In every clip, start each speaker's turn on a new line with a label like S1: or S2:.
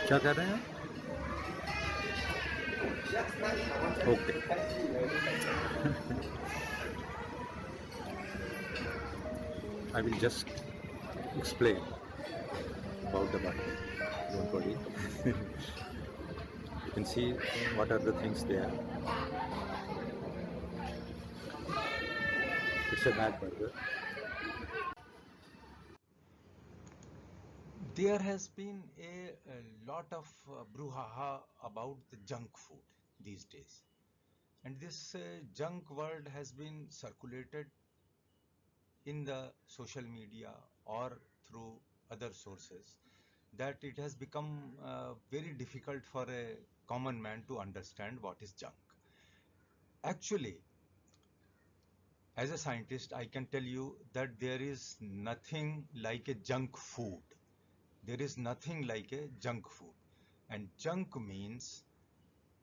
S1: क्या कर रहे हैं? Okay. I will just explain about the body. Don't worry. You can see what are the things there. It's a bad burger. There has been a lot of brouhaha about the junk food these days. And this junk word has been circulated in the social media or through other sources, that it has become very difficult for a common man to understand what is junk. Actually, as a scientist, I can tell you that there is nothing like a junk food. There is nothing like a junk food. And junk means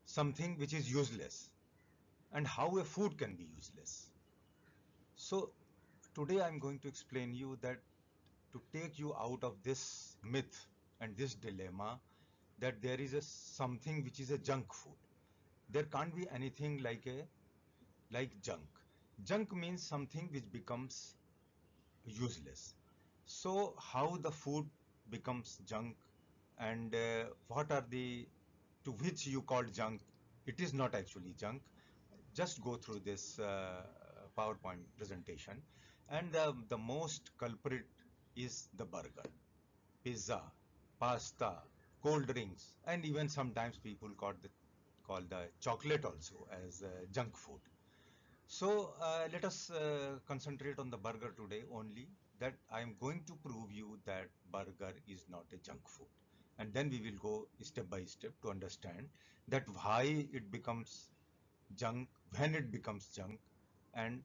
S1: something which is useless, and how a food can be useless. So today I'm going to explain you that to take you out of this myth and this dilemma that there is a something which is a junk food. There can't be anything like junk. Junk means something which becomes useless. So how the food becomes junk, and what are the to which you call junk? It is not actually junk. Just go through this PowerPoint presentation, and the most culprit is the burger, pizza, pasta, cold drinks, and even sometimes people call the chocolate also as junk food. So let us concentrate on the burger today only, that I am going to prove you that burger is not a junk food. And then we will go step by step to understand that why it becomes junk, when it becomes junk, and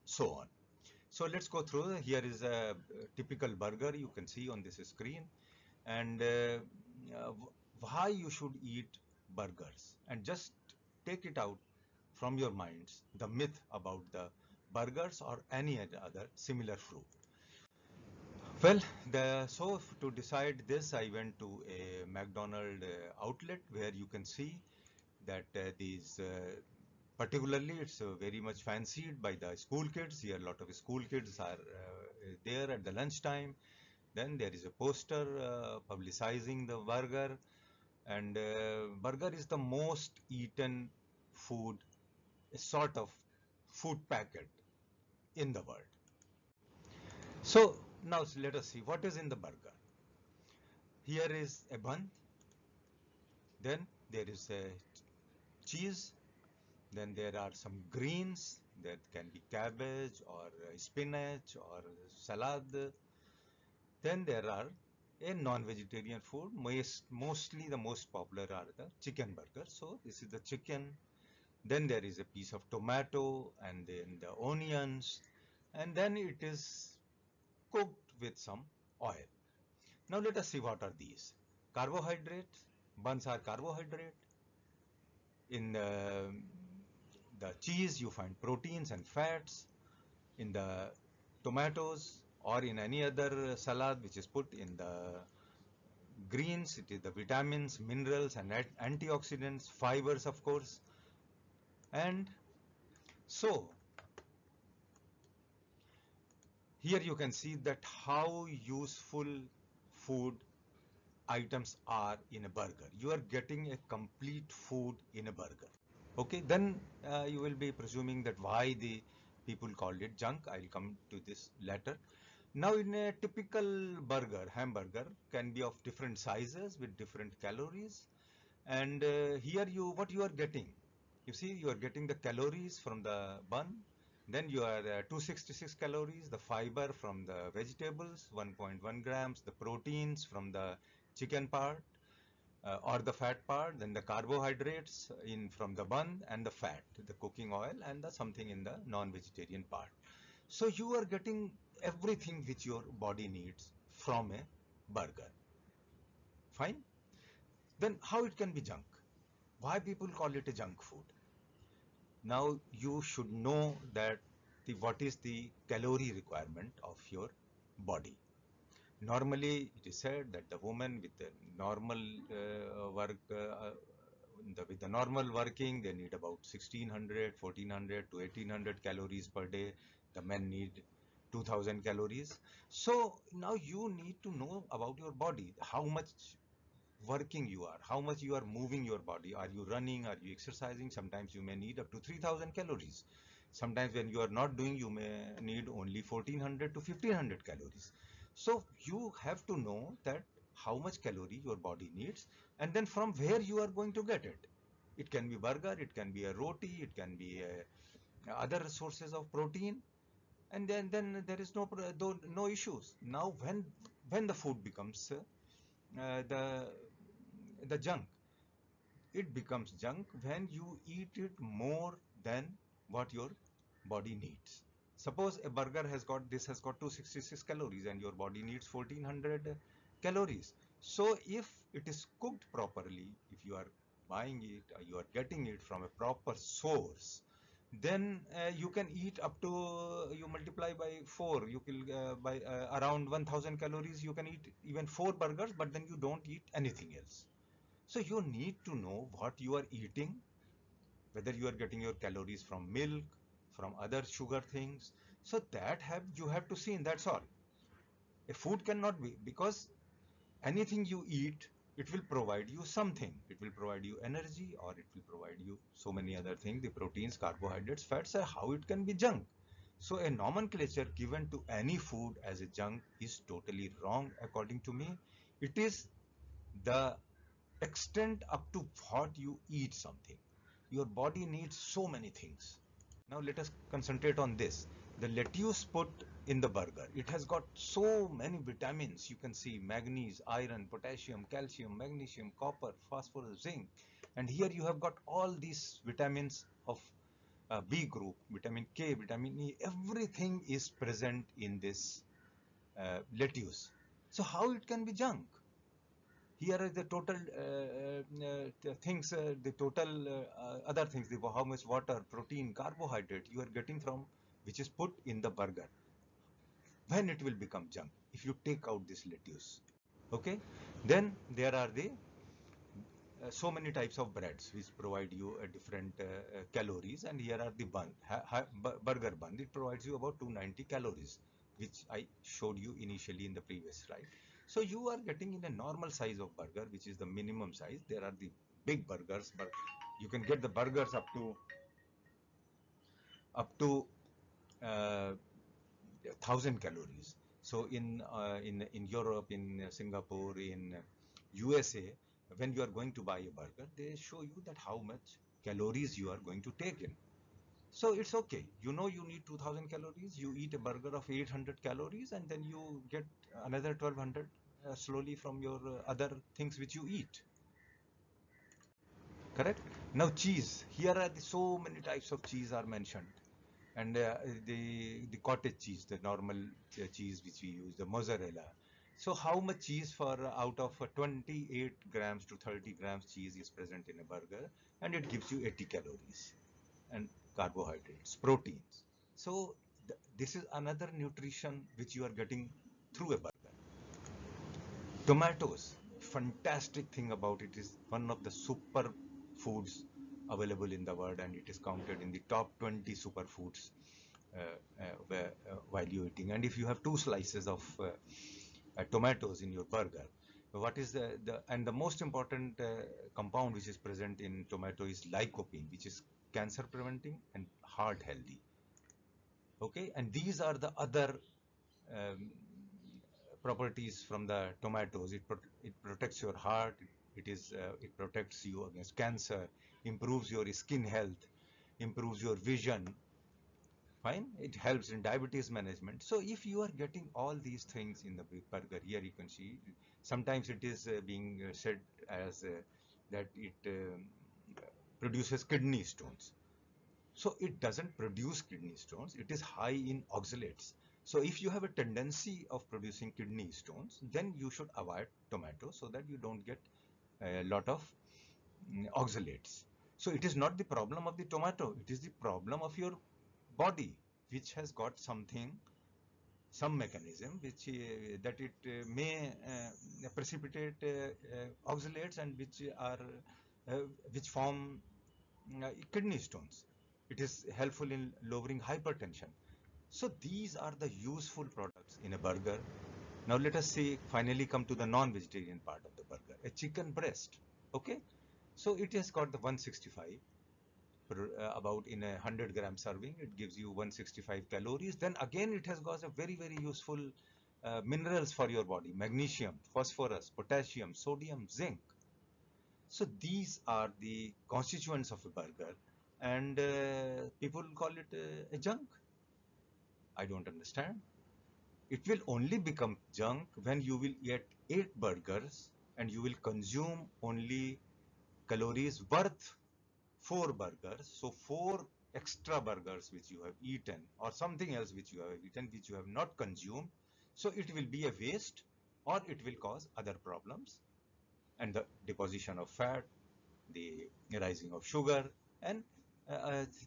S1: so on. So let's go through. Here is a typical burger you can see on this screen, and why you should eat burgers, and just take it out from your minds the myth about the burgers or any other similar fruit. Well, so to decide this, I went to a McDonald outlet where you can see that these particularly it's very much fancied by the school kids. Here a lot of school kids are there at the lunchtime. Then there is a poster publicizing the burger, and burger is the most eaten food, a sort of food packet in the world. So now let us see what is in the burger. Here is a bun, then there is a cheese, then there are some greens that can be cabbage or spinach or salad. Then there are a non-vegetarian food. Mostly the most popular are the chicken burgers. So this is the chicken. Then there is a piece of tomato and then the onions, and then it is cooked with some oil. Now let us see what are these. Carbohydrates. Buns are carbohydrate. In the cheese, you find proteins and fats. In the tomatoes or in any other salad which is put in the greens, it is the vitamins, minerals, and antioxidants, fibers, of course. And so here you can see that how useful food items are in a burger. You are getting a complete food in a burger. Okay, then you will be presuming that why the people called it junk. I'll come to this later. Now, in a typical burger, hamburger can be of different sizes with different calories. And here what you are getting, you see, you are getting the calories from the bun. Then you are 266 calories, the fiber from the vegetables, 1.1 grams, the proteins from the chicken part or the fat part, then the carbohydrates in from the bun and the fat, the cooking oil, and the something in the non-vegetarian part. So you are getting everything which your body needs from a burger. Fine. Then how it can be junk? Why people call it a junk food? Now you should know that what is the calorie requirement of your body. Normally, it is said that the woman with the normal work, with the normal working, they need about 1600, 1400 to 1800 calories per day. The men need 2000 calories. So now you need to know about your body, how much working you are, how much you are moving your body. Are you running? Are you exercising? Sometimes you may need up to 3000 calories. Sometimes when you are not doing, you may need only 1400 to 1500 calories. So you have to know that how much calorie your body needs, and then from where you are going to get it. It can be burger, it can be a roti, it can be other sources of protein, and then there is no issues. Now when the food becomes uh, the the junk, it becomes junk when you eat it more than what your body needs. Suppose a burger has got 266 calories and your body needs 1400 calories. So if it is cooked properly, if you are buying it, or you are getting it from a proper source, then you can eat up to, you multiply by 4, you can by around 1000 calories, you can eat even 4 burgers, but then you don't eat anything else. So you need to know what you are eating, whether you are getting your calories from milk, from other sugar things. So that you have to see, and that's all. A food cannot be, because anything you eat, it will provide you something. It will provide you energy, or it will provide you so many other things, the proteins, carbohydrates, fats. How it can be junk? So a nomenclature given to any food as a junk is totally wrong according to me. It is the extent up to what you eat something. Your body needs so many things. Now let us concentrate on this. The lettuce put in the burger, it has got so many vitamins. You can see manganese, iron, potassium, calcium, magnesium, copper, phosphorus, zinc. And here you have got all these vitamins of B group, vitamin K, vitamin E, everything is present in this lettuce. So how it can be junk? Here are the total things, the total other things, how much water, protein, carbohydrate you are getting from, which is put in the burger. When it will become junk? If you take out this lettuce. Okay. Then there are the so many types of breads which provide you a different calories, and here are the burger bun. It provides you about 290 calories, which I showed you initially in the previous slide. So you are getting in a normal size of burger, which is the minimum size. There are the big burgers, but you can get the burgers up to 1000 calories. So in Europe, in Singapore, in USA, when you are going to buy a burger, they show you that how much calories you are going to take in. So it's okay. You know you need 2000 calories. You eat a burger of 800 calories, and then you get another 1200 slowly from your other things which you eat. Correct? Now cheese. Here are so many types of cheese are mentioned, and the cottage cheese, the normal cheese which we use, the mozzarella. So how much cheese for out of 28 grams to 30 grams cheese is present in a burger, and it gives you 80 calories and carbohydrates, proteins. So this is another nutrition which you are getting through a burger. Tomatoes, fantastic thing about it is one of the super foods available in the world, and it is counted in the top 20 superfoods while you're eating. And if you have two slices of tomatoes in your burger, what is the most important compound which is present in tomato is lycopene, which is cancer preventing and heart healthy. Okay, and these are the other um, properties from the tomatoes. It protects your heart. It protects you against cancer, improves your skin health, improves your vision. Fine. It helps in diabetes management. So if you are getting all these things in the burger, here you can see, sometimes it is being said as that it produces kidney stones. So it doesn't produce kidney stones. It is high in oxalates. So if you have a tendency of producing kidney stones, then you should avoid tomato so that you don't get a lot of oxalates. So it is not the problem of the tomato. It is the problem of your body, which has got something some mechanism which that it may precipitate oxalates, and uh, which form kidney stones. It is helpful in lowering hypertension. So these are the useful products in a burger. Now let us see, finally come to the non-vegetarian part of the burger, a chicken breast. Okay, so it has got the 165 about in a 100-gram serving, it gives you 165 calories. Then again, it has got a very useful minerals for your body: magnesium, phosphorus, potassium, sodium, zinc. So these are the constituents of a burger, and people call it a junk. I don't understand. It will only become junk when you will eat 8 burgers and you will consume only calories worth 4 burgers. So 4 extra burgers which you have eaten, or something else which you have eaten which you have not consumed. So it will be a waste, or it will cause other problems, and the deposition of fat, the rising of sugar, and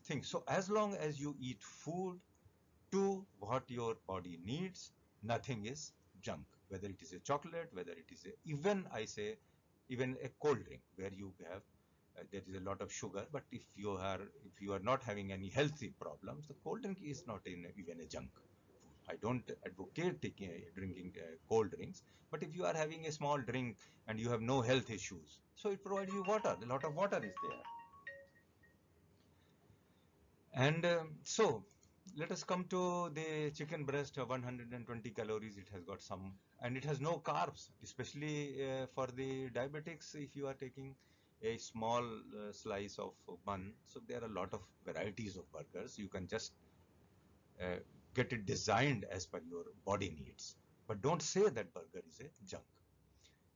S1: things. So as long as you eat food to what your body needs, nothing is junk. Whether it is a chocolate, whether it is even, I say, even a cold drink where you have there is a lot of sugar. But if you are not having any healthy problems, the cold drink is not even a junk food. I don't advocate drinking cold drinks, but if you are having a small drink and you have no health issues, so it provides you water. A lot of water is there. And so let us come to the chicken breast. 120 calories it has got some, and it has no carbs, especially for the diabetics. If you are taking a small slice of bun, so there are a lot of varieties of burgers. You can just uh, get it designed as per your body needs, but don't say that burger is a junk.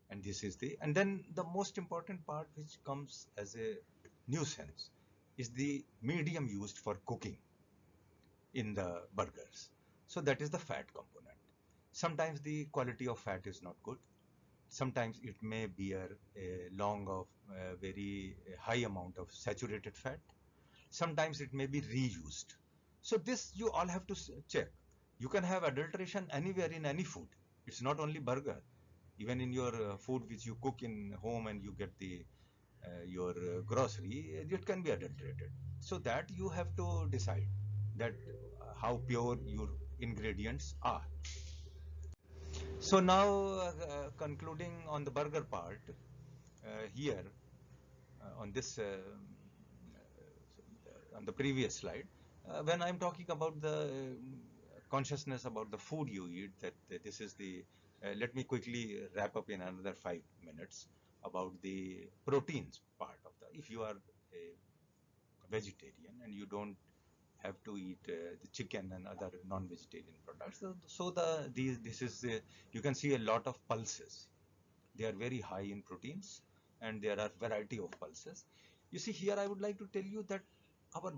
S1: And this is and then the most important part which comes as a nuisance is the medium used for cooking in the burgers. So that is the fat component. Sometimes the quality of fat is not good. Sometimes it may bear a long of very high amount of saturated fat. Sometimes it may be reused. So this you all have to check. You can have adulteration anywhere in any food. It's not only burger. Even in your food which you cook in home and you get the your grocery, it can be adulterated. So that you have to decide that how pure your ingredients are. So now concluding on the burger part, here on this on the previous slide, when I'm talking about the consciousness about the food you eat, that this is the let me quickly wrap up in another 5 minutes about the proteins part of the. If you are a vegetarian and you don't have to eat the chicken and other non-vegetarian products, so this is you can see a lot of pulses. They are very high in proteins, and there are variety of pulses. You see here, I would like to tell you that our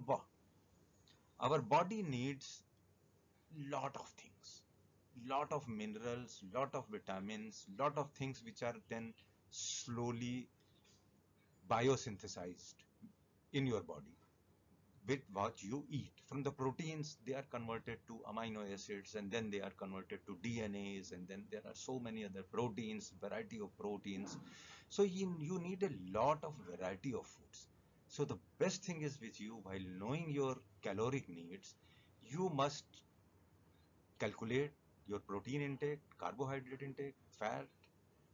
S1: our body needs lot of things, lot of minerals, lot of vitamins, lot of things which are then slowly biosynthesized in your body with what you eat. From the proteins, they are converted to amino acids, and then they are converted to DNAs, and then there are so many other proteins, variety of proteins. So you need a lot of variety of foods. So the best thing is with you, while knowing your caloric needs, you must calculate your protein intake, carbohydrate intake, fat,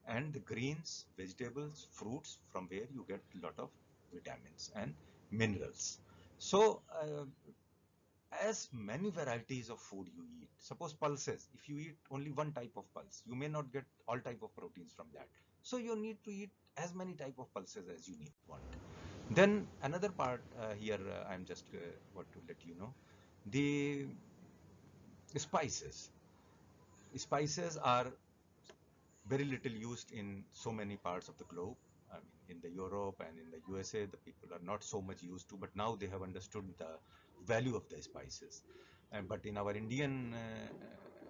S1: and the greens, vegetables, fruits, from where you get a lot of vitamins and minerals. So as many varieties of food you eat, suppose pulses, if you eat only one type of pulse, you may not get all type of proteins from that. So you need to eat as many type of pulses as you need want. Then another part here, I'm just want to let you know, the spices. Spices are very little used in so many parts of the globe. I mean, in the Europe and in the USA, the people are not so much used to, but now they have understood the value of the spices. But in our Indian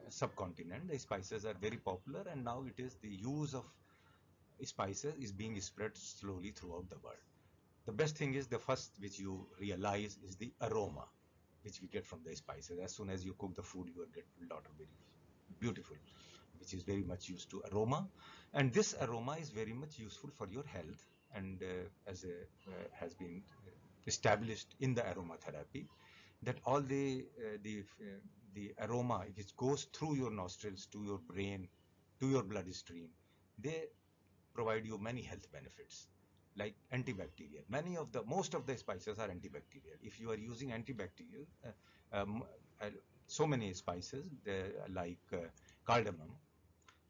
S1: subcontinent, the spices are very popular, and now it is the use of spices is being spread slowly throughout the world. The best thing is the first which you realize is the aroma which we get from the spices. As soon as you cook the food, you will get a lot of very beautiful, which is very much used to aroma, and this aroma is very much useful for your health, and as has been established in the aromatherapy, that all the aroma which goes through your nostrils to your brain to your bloodstream, they provide you many health benefits like antibacterial. Most of the spices are antibacterial. If you are using antibacterial, um, uh, so many spices like cardamom,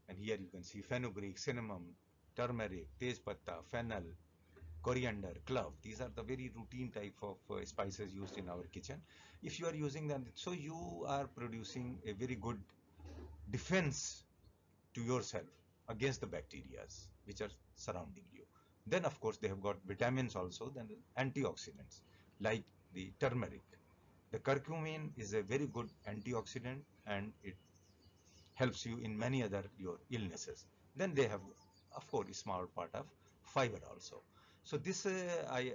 S1: and here you can see fenugreek, cinnamon, turmeric, tejpatta, fennel, coriander, clove. These are the very routine type of spices used in our kitchen. If you are using them, so you are producing a very good defense to yourself against the bacteria which are surrounding you. Then, of course, they have got vitamins also, then antioxidants like the turmeric. The curcumin is a very good antioxidant and it helps you in many other your illnesses. Then they have, of course, a small part of fiber also. So this I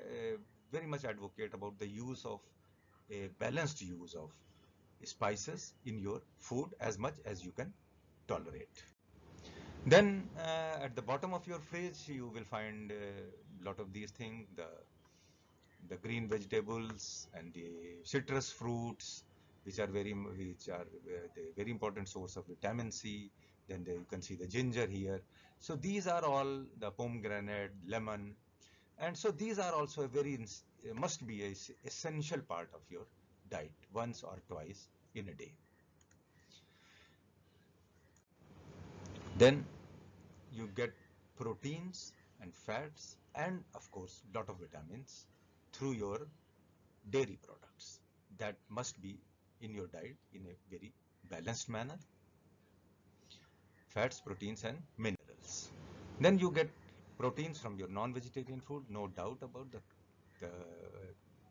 S1: very much advocate about the use of a balanced use of spices in your food as much as you can tolerate. Then at the bottom of your fridge, you will find a lot of these things, the green vegetables and the citrus fruits, which are the very important source of vitamin C. Then you can see the ginger here. So these are all the pomegranate, lemon, and so these are also a very must be a essential part of your diet once or twice in a day. Then you get proteins and fats and of course lot of vitamins through your dairy products that must be in your diet in a very balanced manner, fats, proteins and minerals. Then you get proteins from your non-vegetarian food, no doubt about the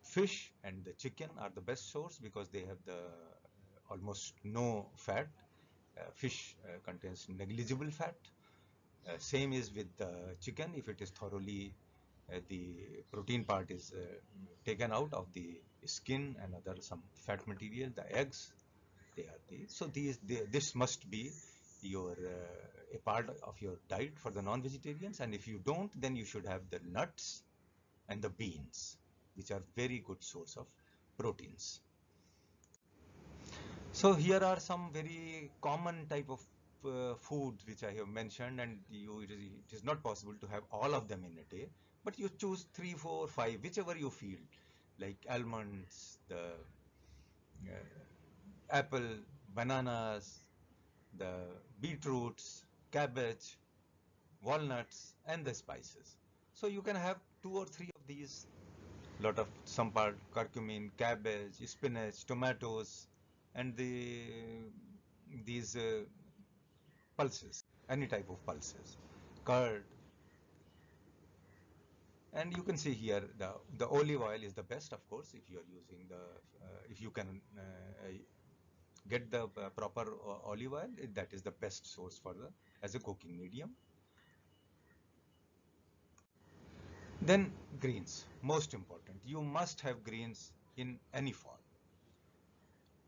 S1: fish and the chicken are the best source because they have the almost no fat. Fish contains negligible fat. Same is with the chicken. If it is thoroughly, the protein part is taken out of the skin and other some fat material. The eggs, they are these. So this must be your a part of your diet for the non-vegetarians. And if you don't, then you should have the nuts and the beans, which are very good source of proteins. So here are some very common type of foods which I have mentioned, and it is not possible to have all of them in a day, but you choose three, four, five, whichever you feel, like almonds, the uh, apple, bananas, the beetroots, cabbage, walnuts, and the spices. So you can have two or three of these, lot of some part curcumin, cabbage, spinach, tomatoes, and these pulses, any type of pulses, curd, and you can see here the olive oil is the best, of course, if you are using the if you can get the proper olive oil, that is the best source for the as a cooking medium. Then greens, most important. You must have greens in any form.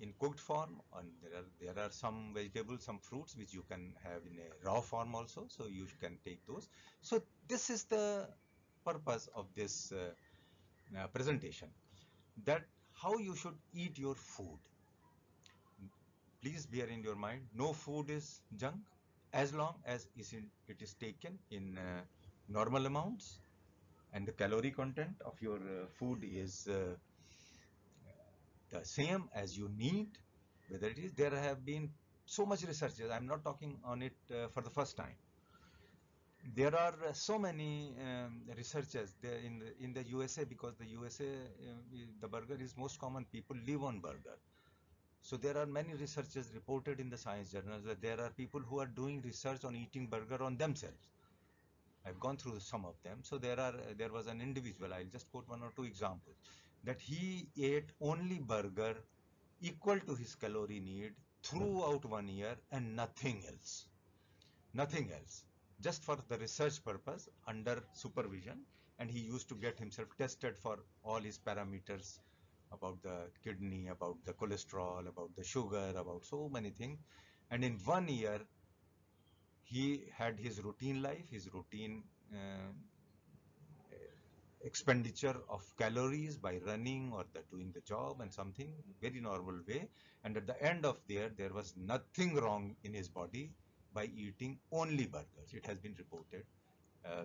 S1: In cooked form, and there are some vegetables, some fruits which you can have in a raw form also, so you can take those. So this is the purpose of this presentation, that how you should eat your food. Please bear in your mind, no food is junk as long as it is taken in normal amounts, and the calorie content of your food is the same as you need, whether it is, there have been so much researches, I'm not talking on it for the first time. There are so many researchers there in the USA, because the USA, the burger is most common, people live on burger. So there are many researchers reported in the science journals that there are people who are doing research on eating burger on themselves. I've gone through some of them. So there was an individual, I'll just quote one or two examples, that he ate only burger equal to his calorie need throughout 1 year and nothing else. Nothing else. Just for the research purpose under supervision. And he used to get himself tested for all his parameters about the kidney, about the cholesterol, about the sugar, about so many things. And in 1 year, he had his routine life, his routine expenditure of calories by running or doing the job and something very normal way. And at the end of there was nothing wrong in his body by eating only burgers. It has been reported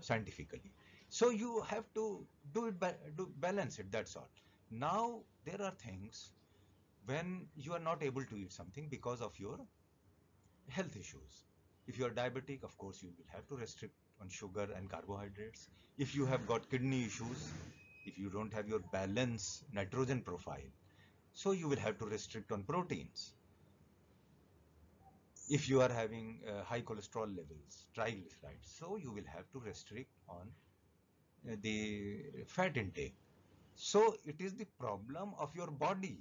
S1: scientifically. So you have to do it, balance it, that's all. Now there are things when you are not able to eat something because of your health issues. If you are diabetic, of course, you will have to restrict on sugar and carbohydrates. If you have got kidney issues, if you don't have your balanced nitrogen profile, so you will have to restrict on proteins. If you are having high cholesterol levels, triglycerides, so you will have to restrict on the fat intake. So it is the problem of your body,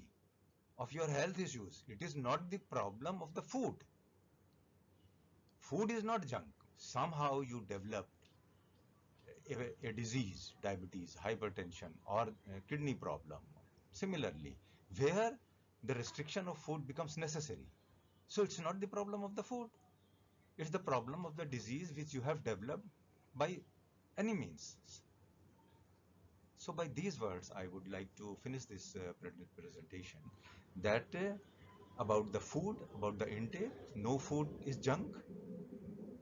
S1: of your health issues. It is not the problem of the food. Food is not junk. Somehow you developed a disease, diabetes, hypertension, or a kidney problem. Similarly, where the restriction of food becomes necessary. So it's not the problem of the food. It's the problem of the disease which you have developed by any means. So by these words, I would like to finish this presentation, that about the food, about the intake. No food is junk.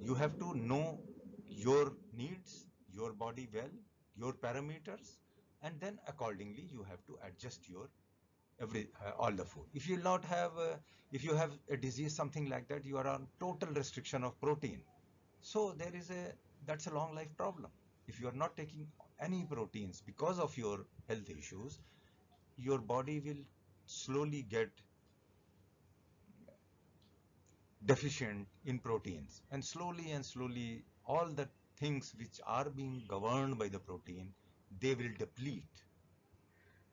S1: You have to know your needs, your body well, your parameters, and then accordingly you have to adjust your all the food. If you not have, if you have a disease, something like that, you are on total restriction of protein. So there is that's a long life problem. If you are not taking any proteins because of your health issues, your body will slowly get deficient in proteins, and slowly all the things which are being governed by the protein, they will deplete.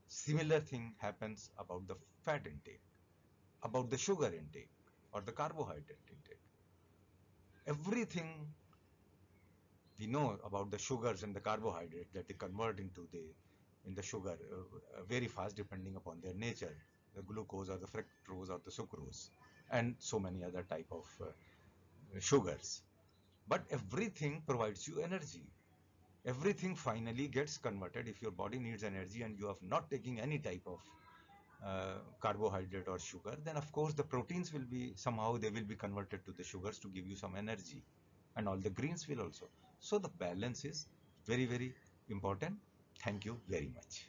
S1: Similar thing happens about the fat intake, about the sugar intake, or the carbohydrate intake. Everything we know about the sugars and the carbohydrate that they convert into the sugar very fast, depending upon their nature, the glucose or the fructose or the sucrose, and so many other type of sugars. But everything provides you energy. Everything finally gets converted. If your body needs energy and you are not taking any type of carbohydrate or sugar, then of course the proteins will be somehow, they will be converted to the sugars to give you some energy, and all the greens will also. So the balance is very, very important. Thank you very much.